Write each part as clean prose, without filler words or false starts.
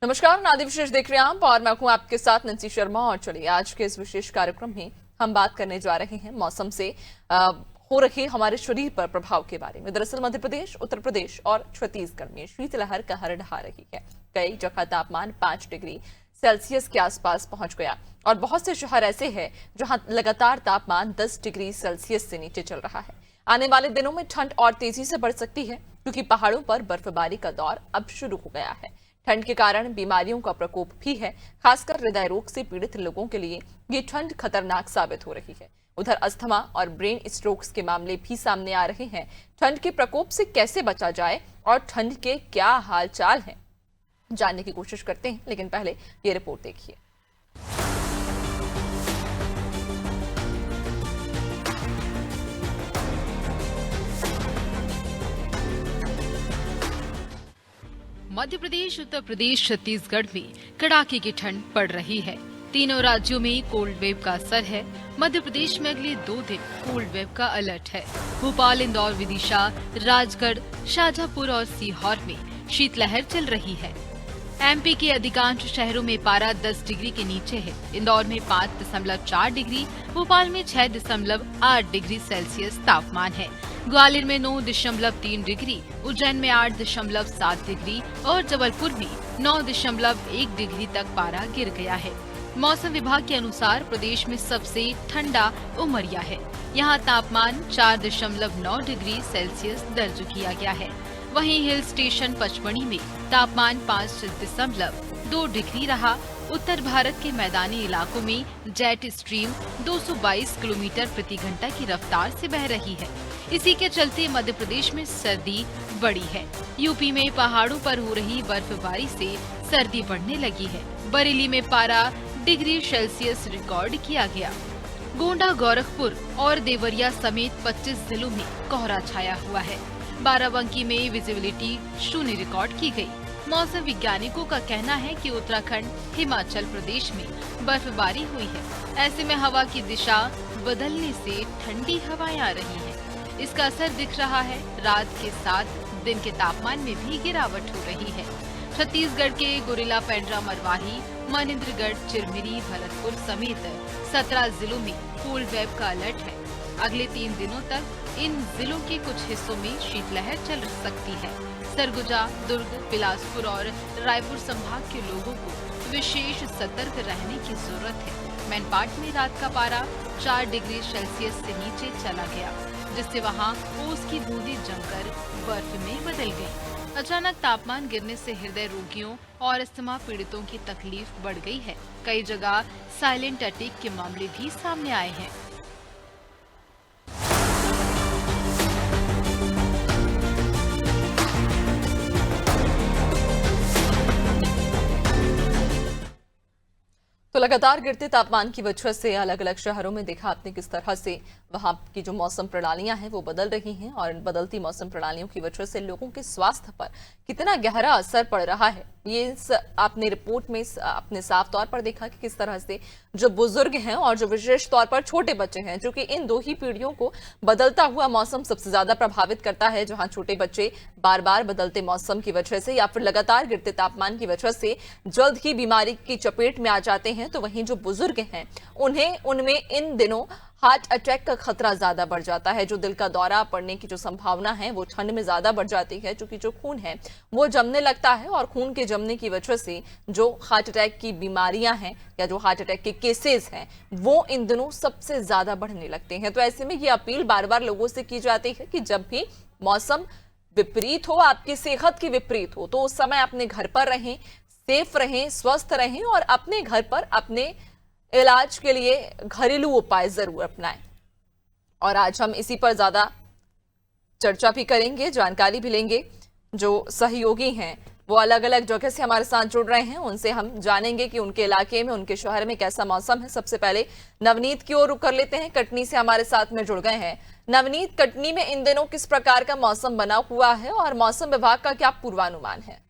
नमस्कार, नादी विशेष देख रहे हैं आप और मैं हूं आपके साथ नंसी शर्मा। और चलिए आज के इस विशेष कार्यक्रम में हम बात करने जा रहे हैं मौसम से हो रहे हमारे शरीर पर प्रभाव के बारे में। दरअसल मध्य प्रदेश, उत्तर प्रदेश और छत्तीसगढ़ में शीतलहर कहर ढा रही है। कई जगह तापमान 5 डिग्री सेल्सियस के आसपास पहुंच गया और बहुत से शहर ऐसे हैं जहां लगातार तापमान 10 डिग्री सेल्सियस से नीचे चल रहा है। आने वाले दिनों में ठंड और तेजी से बढ़ सकती है क्योंकि पहाड़ों पर बर्फबारी का दौर अब शुरू हो गया है। ठंड के कारण बीमारियों का प्रकोप भी है। खासकर हृदय रोग से पीड़ित लोगों के लिए ये ठंड खतरनाक साबित हो रही है। उधर अस्थमा और ब्रेन स्ट्रोक्स के मामले भी सामने आ रहे हैं। ठंड के प्रकोप से कैसे बचा जाए और ठंड के क्या हाल चाल हैं, जानने की कोशिश करते हैं, लेकिन पहले ये रिपोर्ट देखिए। मध्य प्रदेश, उत्तर प्रदेश, छत्तीसगढ़ में कड़ाके की ठंड पड़ रही है। तीनों राज्यों में कोल्ड वेव का असर है। मध्य प्रदेश में अगले 2 दिन कोल्ड वेव का अलर्ट है। भोपाल, इंदौर, विदिशा, राजगढ़, शाजापुर और सीहोर में शीतलहर चल रही है। एमपी के अधिकांश शहरों में पारा 10 डिग्री के नीचे है। इंदौर में 5.4 डिग्री, भोपाल में 6.8 डिग्री सेल्सियस तापमान है। ग्वालियर में 9.3 डिग्री, उज्जैन में 8.7 डिग्री और जबलपुर में 9.1 डिग्री तक पारा गिर गया है। मौसम विभाग के अनुसार प्रदेश में सबसे ठंडा उमरिया है। यहाँ तापमान 4.9 डिग्री सेल्सियस दर्ज किया गया है। वहीं हिल स्टेशन पचमढ़ी में तापमान 5.2 डिग्री रहा। उत्तर भारत के मैदानी इलाकों में जेट स्ट्रीम 222 किलोमीटर प्रति घंटा की रफ्तार से बह रही है। इसी के चलते मध्य प्रदेश में सर्दी बढ़ी है। यूपी में पहाड़ों पर हो रही बर्फबारी से सर्दी बढ़ने लगी है। बरेली में पारा डिग्री सेल्सियस रिकॉर्ड किया गया। गोंडा, गोरखपुर और देवरिया समेत 25 जिलों में कोहरा छाया हुआ है। बाराबंकी में विजिबिलिटी 0 रिकॉर्ड की गई। मौसम वैज्ञानिकों का कहना है कि उत्तराखंड, हिमाचल प्रदेश में बर्फबारी हुई है। ऐसे में हवा की दिशा बदलने से ठंडी हवाएं आ रही हैं। इसका असर दिख रहा है। रात के साथ दिन के तापमान में भी गिरावट हो रही है। छत्तीसगढ़ के गुरिल्ला, पेंड्रा, मरवाही, मनेन्द्रगढ़, चिरमिरी, भरतपुर समेत 17 जिलों में कोल्ड वेव का अलर्ट है। अगले 3 दिनों तक इन जिलों के कुछ हिस्सों में शीतलहर चल सकती है। सरगुजा, दुर्ग, बिलासपुर और रायपुर संभाग के लोगों को विशेष सतर्क रहने की जरूरत है। मैनपाट में रात का पारा 4 डिग्री सेल्सियस से नीचे चला गया, जिससे वहां ओस की बूंदें जमकर बर्फ में बदल गई। अचानक तापमान गिरने से हृदय रोगियों और अस्थमा पीड़ितों की तकलीफ बढ़ गई है। कई जगह साइलेंट अटैक के मामले भी सामने आए हैं। तो लगातार गिरते तापमान की वजह से अलग अलग शहरों में देखा आपने किस तरह से वहां की जो मौसम प्रणालियां हैं वो बदल रही हैं और इन बदलती मौसम प्रणालियों की वजह से लोगों के स्वास्थ्य पर कितना गहरा असर पड़ रहा है। ये आपने रिपोर्ट में आपने साफ तौर पर देखा कि किस तरह से जो बुजुर्ग हैं और जो विशेष तौर पर छोटे बच्चे हैं, जो कि इन 2 ही पीढ़ियों को बदलता हुआ मौसम सबसे ज्यादा प्रभावित करता है। जहां छोटे बच्चे बार बार बदलते मौसम की वजह से या फिर लगातार गिरते तापमान की वजह से जल्द ही बीमारी की चपेट में आ जाते हैं, तो वहीं जो बुजुर्ग हैं उनमें इन दिनों हार्ट अटैक का खतरा ज्यादा बढ़ जाता है। जो दिल का दौरा पड़ने की जो संभावना है वो ठंड में ज्यादा बढ़ जाती है, क्योंकि जो खून है वो जमने लगता है और खून के जमने की वजह से जो हार्ट अटैक की बीमारियां हैं या जो हार्ट अटैक के केसेस हैं वो इन दिनों सबसे ज्यादा बढ़ने लगते हैं। तो ऐसे में ये अपील बार बार लोगों से की जाती है कि जब भी मौसम विपरीत हो, आपकी सेहत की विपरीत हो, तो उस समय अपने घर पर रहें, सेफ रहें, स्वस्थ रहें और अपने घर पर अपने इलाज के लिए घरेलू उपाय जरूर अपनाएं। और आज हम इसी पर ज्यादा चर्चा भी करेंगे, जानकारी भी लेंगे। जो सहयोगी हैं वो अलग अलग जगह से हमारे साथ जुड़ रहे हैं, उनसे हम जानेंगे कि उनके इलाके में, उनके शहर में कैसा मौसम है। सबसे पहले नवनीत की ओर रुख कर लेते हैं, कटनी से हमारे साथ में जुड़ गए हैं। नवनीत, कटनी में इन दिनों किस प्रकार का मौसम बना हुआ है और मौसम विभाग का क्या पूर्वानुमान है?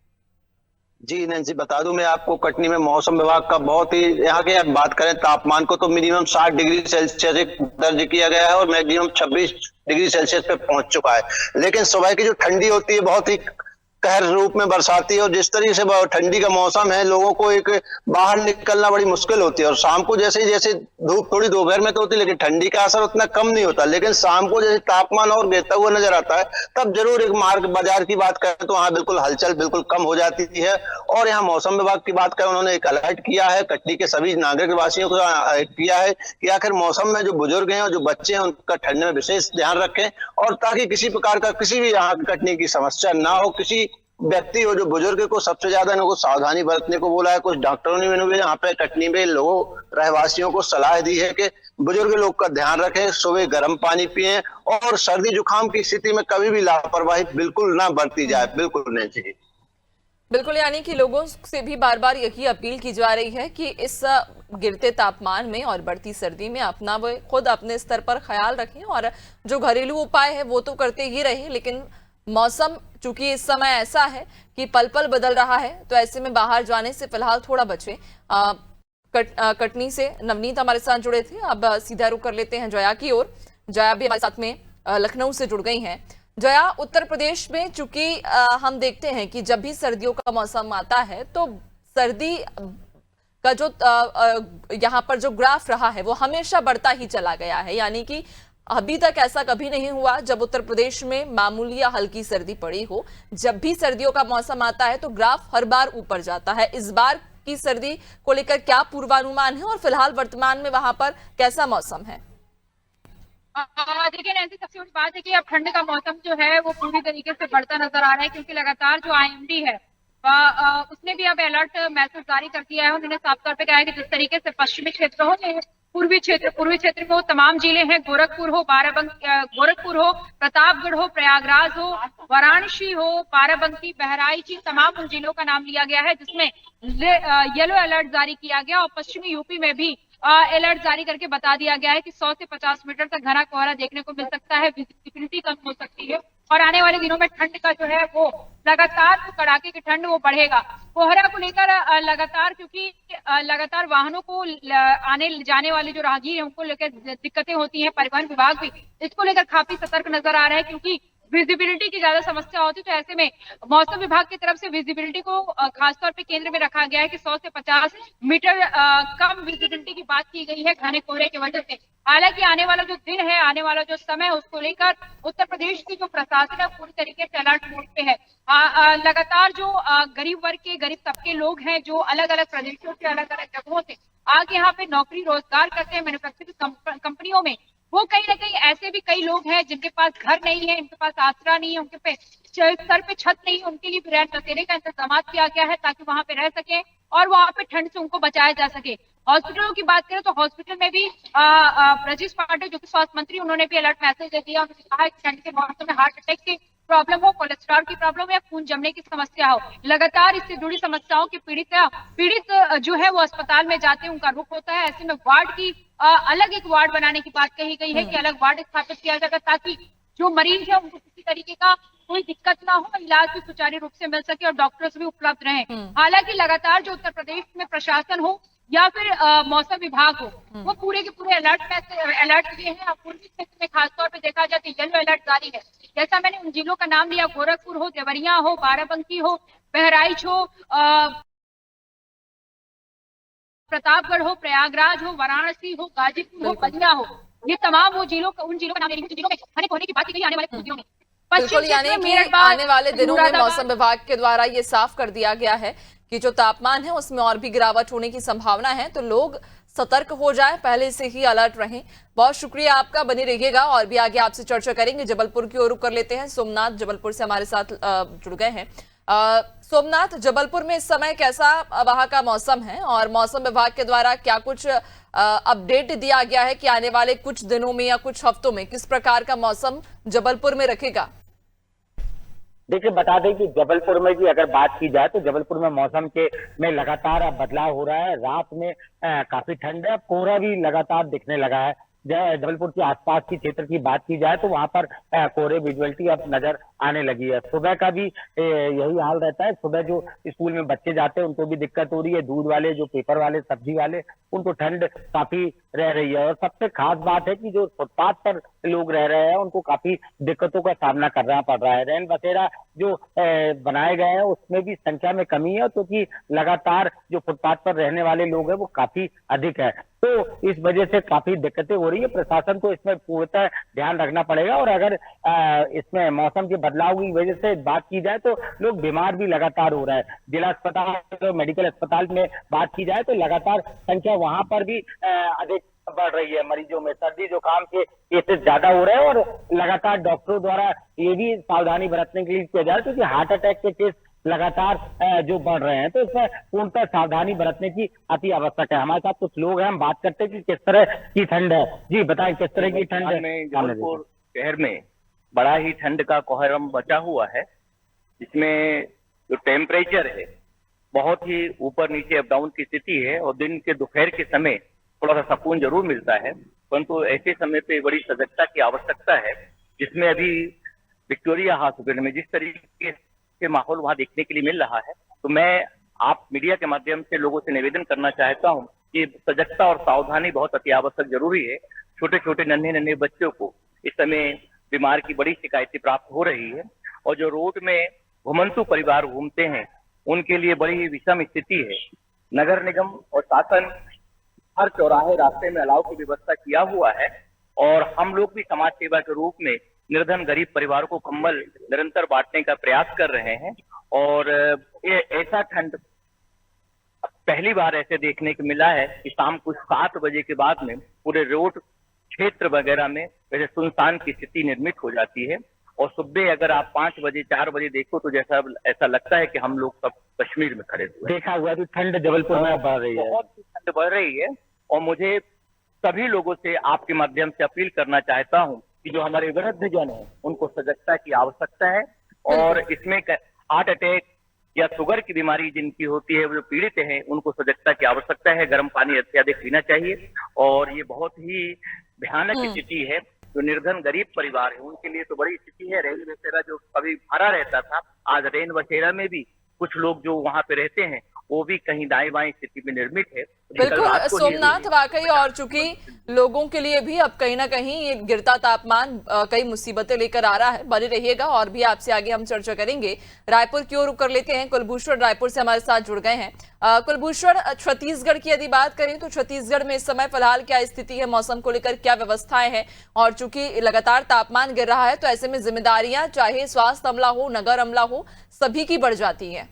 जी नैन्सी, बता दूं मैं आपको, कटनी में मौसम विभाग का बहुत ही, यहाँ के बात करें तापमान को तो मिनिमम 60 डिग्री सेल्सियस दर्ज किया गया है और मैक्सिमम 26 डिग्री सेल्सियस पे पहुंच चुका है। लेकिन सुबह की जो ठंडी होती है बहुत ही कहर रूप में बरसाती है, और जिस तरीके से ठंडी का मौसम है, लोगों को एक बाहर निकलना बड़ी मुश्किल होती है। और शाम को जैसे धूप थोड़ी दोपहर में तो होती है, लेकिन ठंडी का असर उतना कम नहीं होता। लेकिन शाम को जैसे तापमान और गिरता हुआ नजर आता है, तब जरूर एक मार्ग बाजार की बात करें तो वहां बिल्कुल हलचल बिल्कुल कम हो जाती है। और यहाँ मौसम विभाग की बात करें, उन्होंने एक अलर्ट किया है कटनी के सभी नागरिक वासियों को किया है कि आखिर मौसम में जो बुजुर्ग हैं और जो बच्चे हैं उनका ठंड में विशेष ध्यान रखें, और ताकि किसी प्रकार का किसी भी यहाँ कटनी की समस्या ना हो। किसी व्यक्ति हो जो बुजुर्ग को सबसे ज्यादा इनको सावधानी बरतने को बोला है। कुछ डॉक्टरों ने भी यहाँ पे कटनी में लोगों रहवासियों को सलाह दी है कि बुजुर्ग लोग का ध्यान रखें, सुबह गर्म पानी पिएं, और सर्दी जुकाम की स्थिति में कभी भी लापरवाही बिल्कुल ना बरती जाए, बिल्कुल नहीं चाहिए। बिल्कुल, यानी कि लोगों से भी बार बार यही अपील की जा रही है कि इस गिरते तापमान में और बढ़ती सर्दी में अपना वो खुद अपने स्तर पर ख्याल रखें, और जो घरेलू उपाय है वो तो करते ही रहे। लेकिन मौसम चूंकि इस समय ऐसा है कि पल पल बदल रहा है, तो ऐसे में बाहर जाने से फिलहाल थोड़ा बचें। कटनी से नवनीत हमारे साथ जुड़े थे। अब सीधा रुख कर लेते हैं जया की ओर। जया भी हमारे साथ में लखनऊ से जुड़ गई हैं। जया, उत्तर प्रदेश में चूंकि हम देखते हैं कि जब भी सर्दियों का मौसम आता है तो सर्दी का जो यहाँ पर जो ग्राफ रहा है वो हमेशा बढ़ता ही चला गया है। यानी कि अभी तक ऐसा कभी नहीं हुआ जब उत्तर प्रदेश में मामूली या हल्की सर्दी पड़ी हो। जब भी सर्दियों का मौसम आता है तो ग्राफ हर बार ऊपर जाता है। इस बार की सर्दी को लेकर क्या पूर्वानुमान है, और फिलहाल वर्तमान में वहां पर कैसा मौसम है? देखिए नैन्सी, सबसे बड़ी बात है कि अब ठंड का मौसम जो है वो पूरी तरीके से बढ़ता नजर आ रहा है, क्योंकि लगातार जो IMD है उसने भी अब अलर्ट मैसेज जारी कर दिया है। उन्होंने साफ तौर पे कहा है कि जिस तरीके से पश्चिमी क्षेत्र हो, पूर्वी क्षेत्र में वो तमाम जिले हैं, गोरखपुर हो, गोरखपुर हो, प्रतापगढ़ हो, प्रयागराज हो, वाराणसी हो, बाराबंकी, बहराइच, तमाम उन जिलों का नाम लिया गया है जिसमें येलो अलर्ट जारी किया गया। और पश्चिमी यूपी में भी अलर्ट जारी करके बता दिया गया है कि 100 से 50 मीटर तक घना कोहरा देखने को मिल सकता है, विजिबिलिटी कम हो सकती है, और आने वाले दिनों में ठंड का जो है वो लगातार जो कड़ाके की ठंड वो बढ़ेगा। कोहरा को लेकर लगातार, क्योंकि लगातार वाहनों को आने जाने वाले जो राहगीर हैं उनको लेकर दिक्कतें होती हैं। परिवहन विभाग भी इसको लेकर काफी सतर्क नजर आ रहा है, क्योंकि विजिबिलिटी की ज्यादा समस्या होती है। तो ऐसे में मौसम विभाग की तरफ से विजिबिलिटी को खासतौर पे केंद्र में रखा गया है कि 100 से 50 मीटर कम विजिबिलिटी की बात की गई है घने कोहरे की वजह से। हालांकि आने वाला जो दिन है, आने वाला जो समय है, उसको लेकर उत्तर प्रदेश की जो प्रशासन है पूरी तरीके से अलर्ट मोड पे है। लगातार जो गरीब वर्ग के, गरीब तबके लोग हैं जो अलग अलग प्रदेशों से, अलग अलग जगहों से आके यहाँ पे नौकरी रोजगार करते हैं मैन्युफैक्चरिंग कंपनियों में, वो कहीं ना कहीं ऐसे भी कई लोग हैं जिनके पास घर नहीं है, इनके पास आसरा नहीं है, उनके पे सर पे छत नहीं है, उनके लिए भी रैन बसेरे का इंतजाम किया गया है ताकि वहां पे रह सके और वहां पे ठंड से उनको बचाया जा सके। हॉस्पिटलों की बात करें तो हॉस्पिटल में भी ब्रजेश पाठक जो कि स्वास्थ्य मंत्री, उन्होंने भी अलर्ट मैसेज दे दिया। उन्होंने कहा कि ठंड के मौसम में हार्ट अटैक की प्रॉब्लम हो, कोलेस्ट्रॉल की प्रॉब्लम या खून जमने की समस्या हो, लगातार इससे जुड़ी समस्याओं की पीड़ित जो है वो अस्पताल में जाते हैं, उनका रुख होता है। ऐसे में वार्ड की अलग एक वार्ड बनाने की बात कही गई है कि अलग वार्ड स्थापित किया जाएगा ताकि जो मरीज है उनको किसी तरीके का कोई दिक्कत ना हो, इलाज भी सुचारू रूप से मिल सके और डॉक्टर्स भी उपलब्ध रहें। हालांकि लगातार जो उत्तर प्रदेश में प्रशासन हो या फिर मौसम विभाग हो, वो पूरे के पूरे अलर्ट दिए हैं। पूर्वी क्षेत्र में खासतौर पे देखा जाए तो येलो अलर्ट जारी है। जैसा मैंने उन जिलों का नाम लिया, गोरखपुर हो, देवरिया हो, बाराबंकी हो, बहराइच हो, प्रतापगढ़ हो, प्रयागराज हो, वाराणसी हो, गाजीपुर हो, बलिया हो, ये तमाम उन जिलों का नाम ले रही हूँ जिलों में घने कोहरे की बात की गई आने वाले दिनों में। बिल्कुल, यानी कि आने वाले दिनों में मौसम विभाग के द्वारा ये साफ कर दिया गया है कि जो तापमान है उसमें और भी गिरावट होने की संभावना है, तो लोग सतर्क हो जाएं, पहले से ही अलर्ट रहें। बहुत शुक्रिया आपका, बने रहिएगा और भी आगे आपसे चर्चा करेंगे। जबलपुर की ओर रुख कर लेते हैं। सोमनाथ जबलपुर से हमारे साथ जुड़ गए हैं। सोमनाथ, जबलपुर में इस समय कैसा वहां का मौसम है और मौसम विभाग के द्वारा क्या कुछ अपडेट दिया गया है कि आने वाले कुछ दिनों में या कुछ हफ्तों में किस प्रकार का मौसम जबलपुर में रखेगा? देखिए, बता दें कि जबलपुर में की अगर बात की जाए तो जबलपुर में मौसम में लगातार बदलाव हो रहा है। रात में काफी ठंड है, कोहरा भी लगातार दिखने लगा है। जबलपुर के आसपास की क्षेत्र की बात की जाए तो वहां पर कोहरे विजुअलिटी अब नजर आने लगी है। सुबह का भी यही हाल रहता है। सुबह जो स्कूल में बच्चे जाते हैं उनको भी दिक्कत हो रही है। दूध वाले, जो पेपर वाले, सब्जी वाले, उनको ठंड काफी रह रही है। और सबसे खास बात है कि जो फुटपाथ पर लोग रह रहे हैं उनको काफी दिक्कतों का सामना करना पड़ रहा है। रैन बसेरा जो बनाए गए हैं उसमें भी संख्या में कमी है, क्योंकि लगातार जो फुटपाथ पर रहने वाले लोग हैं वो काफी अधिक है। तो इस वजह से काफी दिक्कतें हो रही है। प्रशासन को इसमें पूर्णतः ध्यान रखना पड़ेगा, और अगर इसमें मौसम के बदलाव की वजह से बात की जाए तो लोग बीमार भी लगातार हो रहे हैं। जिला अस्पताल, मेडिकल अस्पताल में बात की जाए तो लगातार संख्या वहां पर भी अधिक बढ़ रही है। मरीजों में सर्दी जुकाम के केसेस ज्यादा हो रहे हैं, और लगातार डॉक्टरों द्वारा ये भी सावधानी बरतने के लिए किया जा रहा है, क्योंकि हार्ट अटैक के केस लगातार जो बढ़ रहे हैं, तो इसमें पूर्णतः सावधानी बरतने की अति आवश्यक है। हमारे साथ कुछ लोग हैं, हम बात करते हैं कि किस तरह की ठंड है। जी बताएं, किस तरह की ठंड है? जबलपुर शहर में बड़ा ही ठंड का कोहरम बचा हुआ है, जिसमें जो टेम्परेचर है बहुत ही ऊपर नीचे अप डाउन की स्थिति है, और दिन के दोपहर के समय थोड़ा सा सुकून जरूर मिलता है, परंतु ऐसे समय पे बड़ी सजगता की आवश्यकता है, जिसमें अभी विक्टोरिया हॉस्पिटल में जिस तरीके से माहौल वहां देखने के लिए मिल रहा है, तो मैं आप मीडिया के माध्यम से लोगों से निवेदन करना चाहता हूं कि सजगता और सावधानी बहुत अति आवश्यक जरूरी है। छोटे छोटे नन्हे नन्हे बच्चों को इस समय बीमार की बड़ी शिकायतें प्राप्त हो रही है, और जो रोड में घुमंतु परिवार घूमते हैं उनके लिए बड़ी ही विषम स्थिति है। नगर निगम और शासन हर चौराहे रास्ते में अलाव की व्यवस्था किया हुआ है, और हम लोग भी समाज सेवा के रूप में निर्धन गरीब परिवारों को कंबल निरंतर बांटने का प्रयास कर रहे हैं। और ये ऐसा ठंड पहली बार ऐसे देखने को मिला है कि शाम को 7 बजे के बाद में पूरे रोड क्षेत्र वगैरह में वैसे सुनसान की स्थिति निर्मित हो जाती है, और सुबह अगर आप 5 बजे 4 बजे देखो तो जैसा ऐसा लगता है कि हम लोग सब कश्मीर में खड़े हुए देखा हुआ है, तो ठंड जबलपुर में बढ़ रही है, बहुत ठंड बढ़ रही है। और मुझे सभी लोगों से आपके माध्यम से अपील करना चाहता हूं कि जो हमारे वृद्धजन है उनको सजगता की आवश्यकता है, और इसमें हार्ट अटैक या शुगर की बीमारी जिनकी होती है, वो जो पीड़ित हैं, उनको सजगता की आवश्यकता है। गर्म पानी अत्यधिक पीना चाहिए, और ये बहुत ही भयानक स्थिति है। जो निर्धन गरीब परिवार है उनके लिए तो बड़ी स्थिति है। रेल बसेरा जो कभी भरा रहता था, आज रेल बसेरा में भी कुछ लोग जो वहां पे रहते हैं वो भी कहीं दाएं बाएं स्थिति में निर्मित है। बिल्कुल सोमनाथ, वाकई, और चूंकि लोगों के लिए भी अब कहीं ना कहीं ये गिरता तापमान कई मुसीबतें लेकर आ रहा है। बने रहिएगा, और भी आपसे आगे हम चर्चा करेंगे। रायपुर की ओर रुक कर लेते हैं। कुलभूषण रायपुर से हमारे साथ जुड़ गए हैं। कुलभूषण, छत्तीसगढ़ की यदि बात करें तो छत्तीसगढ़ में इस समय फिलहाल क्या स्थिति है, मौसम को लेकर क्या व्यवस्थाएं हैं? और चूंकि लगातार तापमान गिर रहा है तो ऐसे में जिम्मेदारियां चाहे स्वास्थ्य अमला हो, नगर अमला हो, सभी की बढ़ जाती है।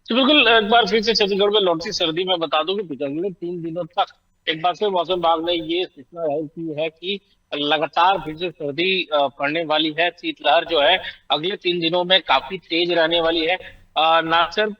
तो बिल्कुल एक बार फिर से छत्तीसगढ़ में लौटती सर्दी। मैं बता दूं कि पिछले 3 दिनों तक एक बार फिर मौसम विभाग ने ये सूचना जारी की है कि लगातार फिर से सर्दी पड़ने वाली है। शीतलहर जो है अगले 3 दिनों में काफी तेज रहने वाली है। ना सिर्फ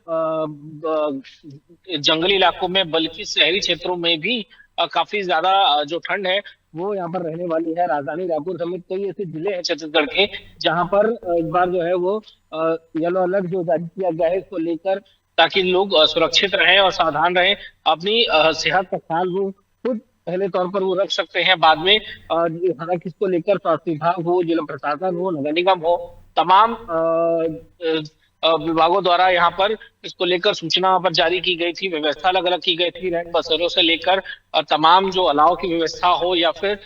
जंगली इलाकों में बल्कि शहरी क्षेत्रों में भी काफी ज्यादा जो ठंड है वो यहाँ पर रहने वाली है। राजधानी रायपुर समेत कई ऐसे जिले हैं छत्तीसगढ़ के जहाँ पर इस बार जो है वो येलो अलर्ट जो जारी किया गया है इसको लेकर, ताकि लोग सुरक्षित रहें और सावधान रहें, अपनी सेहत का ख्याल वो खुद पहले तौर पर वो रख सकते हैं। बाद में हालांकि इसको लेकर स्वास्थ्य विभाग हो, जिला प्रशासन हो, नगर निगम हो, तमाम विभागों द्वारा यहाँ पर इसको लेकर सूचना पर जारी की गई थी, व्यवस्था अलग अलग की गई थी। रैन बसेरों से लेकर तमाम जो अलाव की व्यवस्था हो या फिर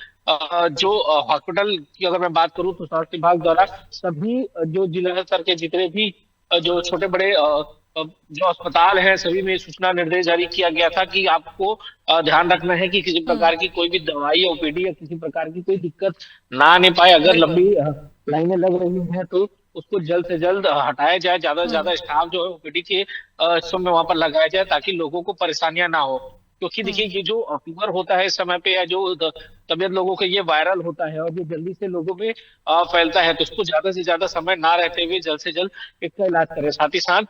जो हॉस्पिटल की अगर मैं बात करूं तो स्वास्थ्य विभाग द्वारा सभी जो जिला स्तर के जितने भी जो छोटे बड़े जो अस्पताल है सभी में सूचना निर्देश जारी किया गया था कि आपको ध्यान रखना है कि किसी प्रकार की कोई भी दवाई या ओपीडी या किसी प्रकार की कोई दिक्कत ना आने पाए। अगर लंबी लाइनें लग रही हैं तो उसको जल्द से जल्द हटाया जाए। ज्यादा से ज्यादा स्टाफ जो है ओपीडी के समय वहां पर लगाया जाए ताकि लोगों को परेशानियां ना हो। क्योंकि देखिए ये जो फीवर होता है इस समय पे, या जो तबियत लोगों के ये वायरल होता है और जो जल्दी से लोगों में फैलता है, तो उसको ज्यादा से ज्यादा समय ना रहते हुए जल्द से जल्द इसका इलाज करें। साथ ही साथ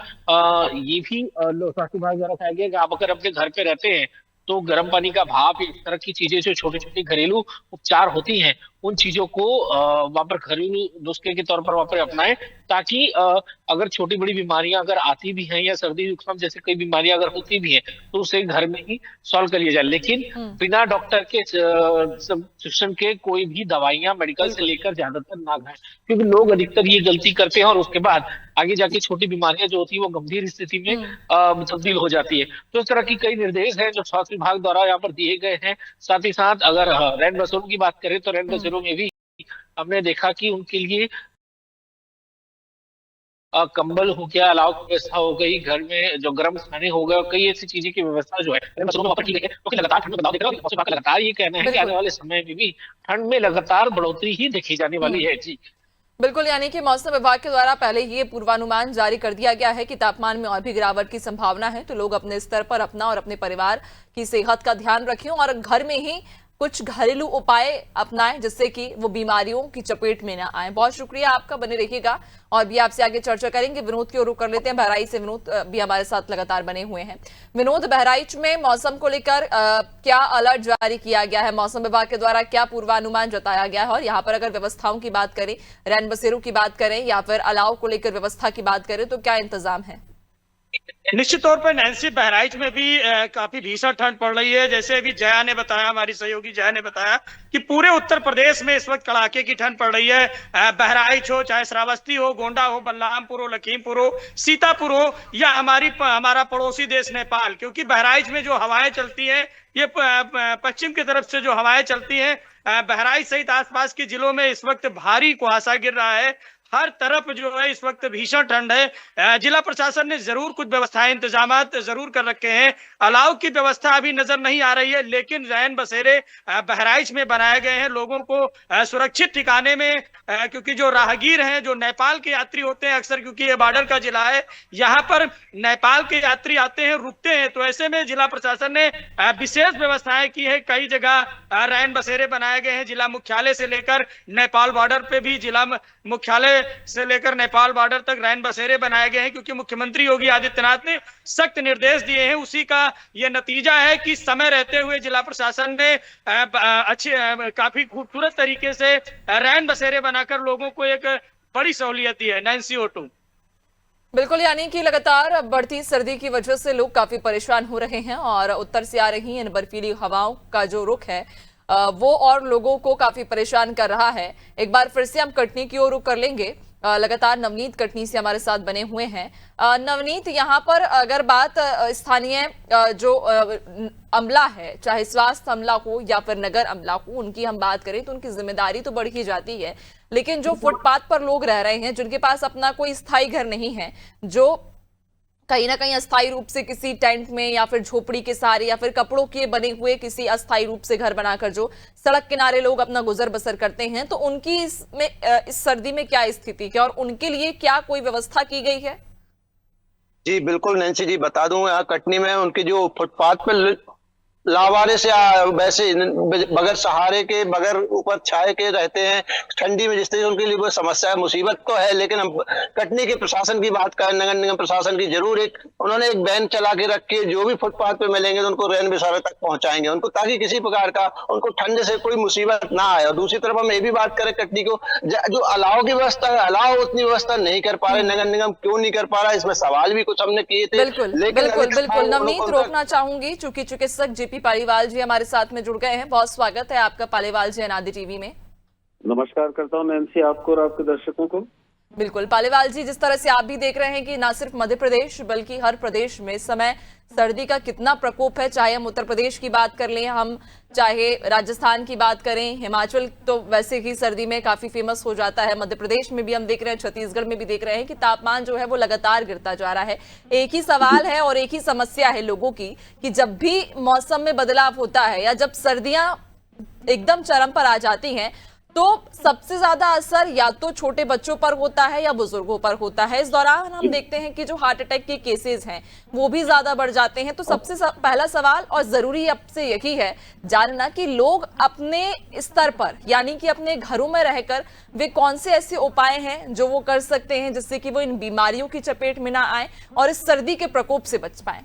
ये भी स्वास्थ्य विभाग द्वारा कहा गया कि आप अगर अपने घर पे रहते हैं तो गर्म पानी का भाप, इस तरह की चीजें जो छोटी छोटी घरेलू उपचार होती हैं उन चीजों को वहां पर घरेलू नुस्खे के तौर पर वहां पर अपनाएं, ताकि अगर छोटी बड़ी बीमारियां अगर आती भी हैं या सर्दी जुकाम जैसे कई बीमारियां अगर होती भी हैं तो उसे घर में ही सॉल्व कर लिया जाए। लेकिन बिना डॉक्टर के शिक्षण के कोई भी दवाइयां मेडिकल से लेकर ज्यादातर ना खाएं, क्योंकि लोग अधिकतर ये गलती करते हैं और उसके बाद आगे जाके छोटी बीमारियां जो होती है वो गंभीर स्थिति में तब्दील हो जाती है। तो इस तरह की कई निर्देश हैं जो स्वास्थ्य विभाग द्वारा यहाँ पर दिए गए हैं। साथ ही साथ अगर रैन बसेरों की बात करें तो रैन बसेरों में भी हमने देखा कि उनके लिए कंबल हो गया, अलाव की व्यवस्था हो गई, घर में जो गर्म खाने हो गए, और कई ऐसी चीजें की व्यवस्था जो है मसूरों में वहाँ पर की गई है, क्योंकि लगातार ठंड में बदलाव देख रहे हैं और मौसम विभाग का लगातार ये कहना है कि बिल्कुल। आने वाले समय में भी ठंड में लगातार बढ़ोतरी ही देखी जाने वाली है। जी बिल्कुल, यानी कि मौसम विभाग के द्वारा पहले ही ये पूर्वानुमान जारी कर दिया गया है कि तापमान में और भी गिरावट की संभावना है, तो लोग अपने स्तर पर अपना और अपने परिवार की सेहत का ध्यान रखें और घर में ही कुछ घरेलू उपाय अपनाएं जिससे कि वो बीमारियों की चपेट में ना आए। बहुत शुक्रिया आपका, बने रहिएगा और भी आपसे आगे चर्चा करेंगे। विनोद की ओर रुख कर लेते हैं, बहराइच से विनोद भी हमारे साथ लगातार बने हुए हैं। विनोद, बहराइच में मौसम को लेकर क्या अलर्ट जारी किया गया है, मौसम विभाग के द्वारा क्या पूर्वानुमान जताया गया है, और यहाँ पर अगर व्यवस्थाओं की बात करें, रैन बसेरों की बात करें या फिर अलाव को लेकर व्यवस्था की बात करें, तो क्या इंतजाम है? निश्चित तौर पर नैन्सी, बहराइच में भी काफी भीषण ठंड पड़ रही है। जैसे अभी जया ने बताया, हमारी सहयोगी जया ने बताया कि पूरे उत्तर प्रदेश में इस वक्त कड़ाके की ठंड पड़ रही है। बहराइच हो, चाहे श्रावस्ती हो, गोंडा हो, बलरामपुर हो, लखीमपुर हो, सीतापुर हो, या हमारा पड़ोसी देश नेपाल, क्योंकि बहराइच में जो हवाएं चलती है, ये पश्चिम की तरफ से जो हवाएं चलती हैं, बहराइच सहित आसपास के जिलों में इस वक्त भारी कुहासा गिर रहा है। हर तरफ जो है इस वक्त भीषण ठंड है। जिला प्रशासन ने जरूर कुछ व्यवस्थाएं, इंतजामात जरूर कर रखे हैं। अलाव की व्यवस्था अभी नजर नहीं आ रही है, लेकिन रैन बसेरे बहराइच में बनाए गए हैं लोगों को सुरक्षित ठिकाने में, क्योंकि जो राहगीर हैं, जो नेपाल के यात्री होते हैं अक्सर, क्योंकि ये बॉर्डर का जिला है, यहाँ पर नेपाल के यात्री आते हैं, रुकते हैं, तो ऐसे में जिला प्रशासन ने विशेष व्यवस्थाएं की है। कई जगह रैन बसेरे बनाए गए हैं, जिला मुख्यालय से लेकर नेपाल बॉर्डर पे भी, जिला मुख्यालय से लेकर नेपाल बॉर्डर तक रैन बसेरे बनाए गए हैं, क्योंकि मुख्यमंत्री योगी आदित्यनाथ ने सख्त निर्देश दिए हैं। उसी का यह नतीजा है कि समय रहते हुए जिला प्रशासन ने काफी खूबसूरत तरीके से रैन बसेरे बनाकर लोगों को एक बड़ी सहूलियत दी है। नैन्सी ओटू। बिल्कुल, यानी कि लगातार बढ़ती सर्दी की वजह से लोग काफी परेशान हो रहे हैं और उत्तर से आ रही इन बर्फीली हवाओं का जो रुख है वो और लोगों को काफी परेशान कर रहा है। एक बार फिर से हम कटनी की ओर रुख कर लेंगे। लगातार नवनीत कटनी से हमारे साथ बने हुए हैं। नवनीत, यहाँ पर अगर बात स्थानीय जो अमला है, चाहे स्वास्थ्य अमला हो या फिर नगर अमला हो, उनकी हम बात करें तो उनकी जिम्मेदारी तो बढ़ ही जाती है, लेकिन जो फुटपाथ पर लोग रह रहे हैं, जिनके पास अपना कोई स्थायी घर नहीं है, जो कहीं ना कहीं अस्थायी रूप से किसी टेंट में या फिर झोपड़ी के सहारे या फिर कपड़ों के बने हुए किसी अस्थायी रूप से घर बनाकर जो सड़क किनारे लोग अपना गुजर बसर करते हैं, तो उनकी इस सर्दी में क्या स्थिति है और उनके लिए क्या कोई व्यवस्था की गई है? जी बिल्कुल नैन्सी जी, बता दूं, यहाँ कटनी में उनके जो फुटपाथ पर लावारिस या वैसे बगैर सहारे के, बगैर ऊपर छाए के रहते हैं ठंडी में, जिस तरीके उनके लिए वो समस्या है, मुसीबत तो है। लेकिन हम कटनी के प्रशासन की बात करें, नगर निगम प्रशासन की, जरूर उन्होंने एक वैन चला के रखी है, जो भी फुटपाथ पे मिलेंगे तो उनको रैन बसेरे तक पहुंचाएंगे उनको, ताकि किसी प्रकार का उनको ठंड से कोई मुसीबत ना आए। और दूसरी तरफ हम ये भी बात करें कटनी को, जो अलाव की व्यवस्था है, अलाव उतनी व्यवस्था नहीं कर पा रहे, नगर निगम क्यों नहीं कर पा रहा, इसमें सवाल भी कुछ हमने किए थे। बिल्कुल नवनीत, रोकना चाहूंगी चूंकि चिकित्सक जीपी पालीवाल जी हमारे साथ में जुड़ गए हैं। बहुत स्वागत है आपका पालीवाल जी अनादि टीवी में। नमस्कार करता हूं नैन्सी, आपको और आपके दर्शकों को। बिल्कुल पालीवाल जी, जिस तरह से आप भी देख रहे हैं कि न सिर्फ मध्य प्रदेश बल्कि हर प्रदेश में इस समय सर्दी का कितना प्रकोप है, चाहे हम उत्तर प्रदेश की बात कर लें, हम चाहे राजस्थान की बात करें, हिमाचल तो वैसे ही सर्दी में काफी फेमस हो जाता है, मध्य प्रदेश में भी हम देख रहे हैं, छत्तीसगढ़ में भी देख रहे हैं कि तापमान जो है वो लगातार गिरता जा रहा है। एक ही सवाल है और एक ही समस्या है लोगों की कि जब भी मौसम में बदलाव होता है या जब सर्दियां एकदम चरम पर आ जाती हैं, तो सबसे ज्यादा असर या तो छोटे बच्चों पर होता है या बुजुर्गों पर होता है। इस दौरान हम देखते हैं कि जो हार्ट अटैक के केसेस हैं वो भी ज्यादा बढ़ जाते हैं। तो सबसे पहला सवाल और जरूरी अब से यही है जानना कि लोग अपने स्तर पर यानी कि अपने घरों में रहकर वे कौन से ऐसे उपाय हैं जो वो कर सकते हैं जिससे कि वो इन बीमारियों की चपेट में ना आए और इस सर्दी के प्रकोप से बच पाए।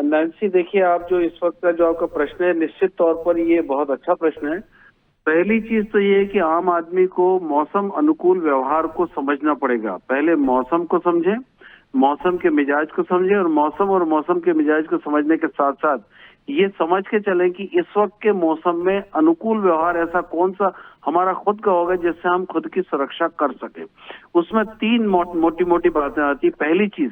नैन्सी, देखिए, आप जो इस वक्त का जो आपका प्रश्न है, निश्चित तौर पर ये बहुत अच्छा प्रश्न है। पहली चीज तो ये है कि आम आदमी को मौसम अनुकूल व्यवहार को समझना पड़ेगा। पहले मौसम को समझें, मौसम के मिजाज को समझें, और मौसम के मिजाज को समझने के साथ साथ ये समझ के चलें कि इस वक्त के मौसम में अनुकूल व्यवहार ऐसा कौन सा हमारा खुद का होगा जिससे हम खुद की सुरक्षा कर सके। उसमें तीन मोटी मोटी बातें आती। पहली चीज,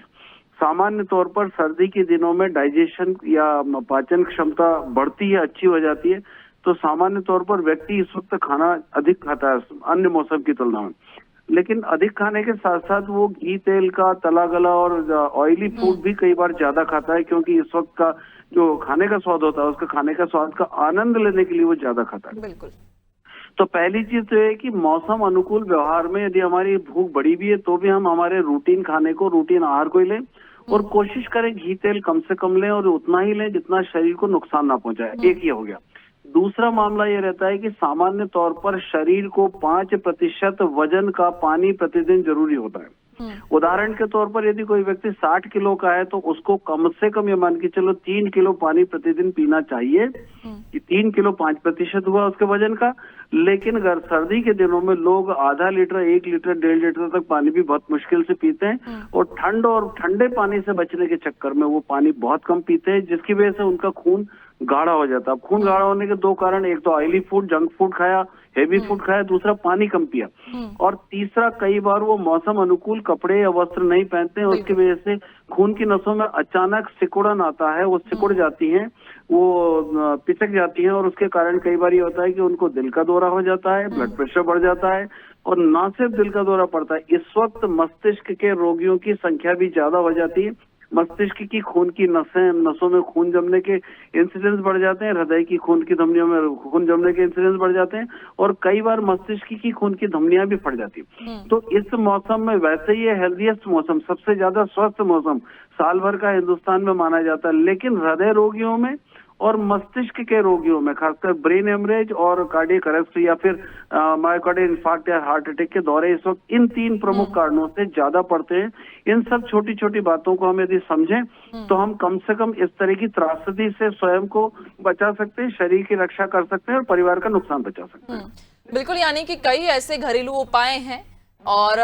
सामान्य तौर पर सर्दी के दिनों में डाइजेशन या पाचन क्षमता बढ़ती है, अच्छी हो जाती है, तो सामान्य तौर पर व्यक्ति इस वक्त खाना अधिक खाता है अन्य मौसम की तुलना में। लेकिन अधिक खाने के साथ साथ वो घी तेल का तला गला और ऑयली फूड भी कई बार ज्यादा खाता है, क्योंकि इस वक्त का जो खाने का स्वाद होता है उसका खाने का स्वाद का आनंद लेने के लिए वो ज्यादा खाता है। बिल्कुल। तो पहली चीज तो है कि मौसम अनुकूल व्यवहार में यदि हमारी भूख बढ़ी भी है तो भी हम हमारे रूटीन खाने को, रूटीन आहार को ही लें और कोशिश करें घी तेल कम से कम लें और उतना ही लें जितना शरीर को नुकसान ना पहुंचाए। एक ये हो गया। दूसरा मामला ये रहता है कि सामान्य तौर पर शरीर को 5% वजन का पानी प्रतिदिन जरूरी होता है। उदाहरण के तौर पर यदि कोई व्यक्ति 60 किलो का है तो उसको कम से कम ये मान के चलो 3 किलो पानी प्रतिदिन पीना चाहिए। कि 3 किलो 5% हुआ उसके वजन का। लेकिन अगर सर्दी के दिनों में लोग आधा लीटर, 1 लीटर, 1.5 लीटर तक पानी भी बहुत मुश्किल से पीते हैं और ठंडे पानी से बचने के चक्कर में वो पानी बहुत कम पीते हैं, जिसकी वजह से उनका खून गाढ़ा हो जाता है। खून गाढ़ा होने के दो कारण, एक तो ऑयली फूड, जंक फूड खाया, हेवी फूड खाया, दूसरा पानी कम पिया और तीसरा कई बार वो मौसम अनुकूल कपड़े या वस्त्र नहीं पहनते हैं, उसकी वजह से खून की नसों में अचानक सिकुड़न आता है, वो सिकुड़ जाती हैं, वो पिचक जाती हैं और उसके कारण कई बार ये होता है कि उनको दिल का दौरा हो जाता है, ब्लड प्रेशर बढ़ जाता है और ना सिर्फ दिल का दौरा पड़ता है, इस वक्त मस्तिष्क के रोगियों की संख्या भी ज्यादा हो जाती है। मस्तिष्क की खून की नसों में खून जमने के इंसिडेंस बढ़ जाते हैं, हृदय की खून की धमनियों में खून जमने के इंसिडेंस बढ़ जाते हैं और कई बार मस्तिष्क की खून की धमनियां भी फट जाती हैं। तो इस मौसम में वैसे ही हेल्दीएस्ट मौसम, सबसे ज्यादा स्वस्थ मौसम साल भर का हिंदुस्तान में माना जाता है, लेकिन हृदय रोगियों में और मस्तिष्क के रोगियों में, खासकर ब्रेन हेमरेज और कार्डियक अरेस्ट या फिर मायोकार्डियल इंफार्क्ट या हार्ट अटैक के दौरे इस वक्त इन 3 प्रमुख कारणों से ज्यादा पड़ते हैं। इन सब छोटी छोटी बातों को हम यदि समझें तो हम कम से कम इस तरह की त्रासदी से स्वयं को बचा सकते हैं, शरीर की रक्षा कर सकते हैं और परिवार का नुकसान बचा सकते हैं। बिल्कुल, यानी कि कई ऐसे घरेलू उपाय हैं और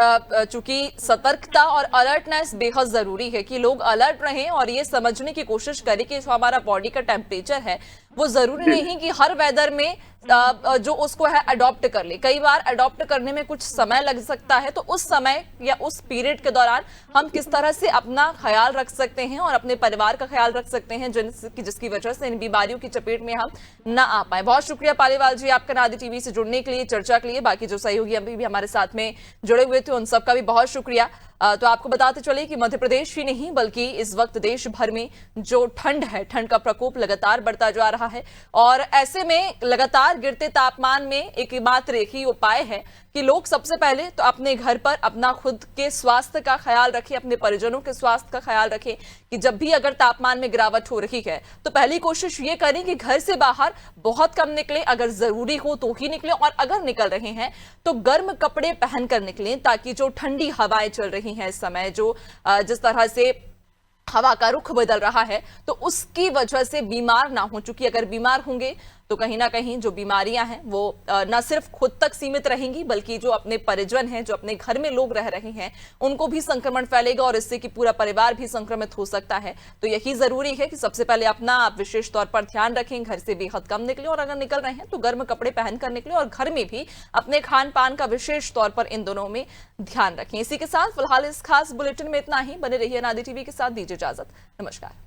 चूंकि सतर्कता और अलर्टनेस बेहद जरूरी है कि लोग अलर्ट रहें और ये समझने की कोशिश करें कि जो हमारा बॉडी का टेम्परेचर है वो जरूरी नहीं कि हर वेदर में जो उसको है अडॉप्ट कर ले। कई बार अडॉप्ट करने में कुछ समय लग सकता है, तो उस समय या उस पीरियड के दौरान हम किस तरह से अपना ख्याल रख सकते हैं और अपने परिवार का ख्याल रख सकते हैं जिसकी वजह से इन बीमारियों की चपेट में हम ना आ पाए। बहुत शुक्रिया पालीवाल जी आपका नादी टीवी से जुड़ने के लिए, चर्चा के लिए। बाकी जो सहयोगी अभी भी हमारे साथ में जुड़े हुए थे उन सबका भी बहुत शुक्रिया। तो आपको बताते चले कि मध्य प्रदेश ही नहीं बल्कि इस वक्त देश भर में जो ठंड है, ठंड का प्रकोप लगातार बढ़ता जा रहा है और ऐसे में लगातार गिरते तापमान में एकमात्र एक ही उपाय है कि लोग सबसे पहले तो अपने घर पर अपना खुद के स्वास्थ्य का ख्याल रखें, अपने परिजनों के स्वास्थ्य का ख्याल रखें कि जब भी अगर तापमान में गिरावट हो रही है तो पहली कोशिश ये करें कि घर से बाहर बहुत कम निकलें, अगर जरूरी हो तो ही निकलें और अगर निकल रहे हैं तो गर्म कपड़े पहनकर निकलें ताकि जो ठंडी हवाएं चल रही हैं इस समय, जो जिस तरह से हवा का रुख बदल रहा है तो उसकी वजह से बीमार ना हो। चूंकि अगर बीमार होंगे तो कहीं ना कहीं जो बीमारियां हैं वो न सिर्फ खुद तक सीमित रहेंगी बल्कि जो अपने परिजन हैं, जो अपने घर में लोग रह रहे हैं उनको भी संक्रमण फैलेगा और इससे कि पूरा परिवार भी संक्रमित हो सकता है। तो यही जरूरी है कि सबसे पहले अपना आप विशेष तौर पर ध्यान रखें, घर से बेहद कम निकलें और अगर निकल रहे हैं तो गर्म कपड़े पहनकर निकलें और घर में भी अपने खान पान का विशेष तौर पर इन दोनों में ध्यान रखें। इसी के साथ फिलहाल इस खास बुलेटिन में इतना ही। बने रहिए नादी टीवी के साथ, दीजिए इजाजत, नमस्कार।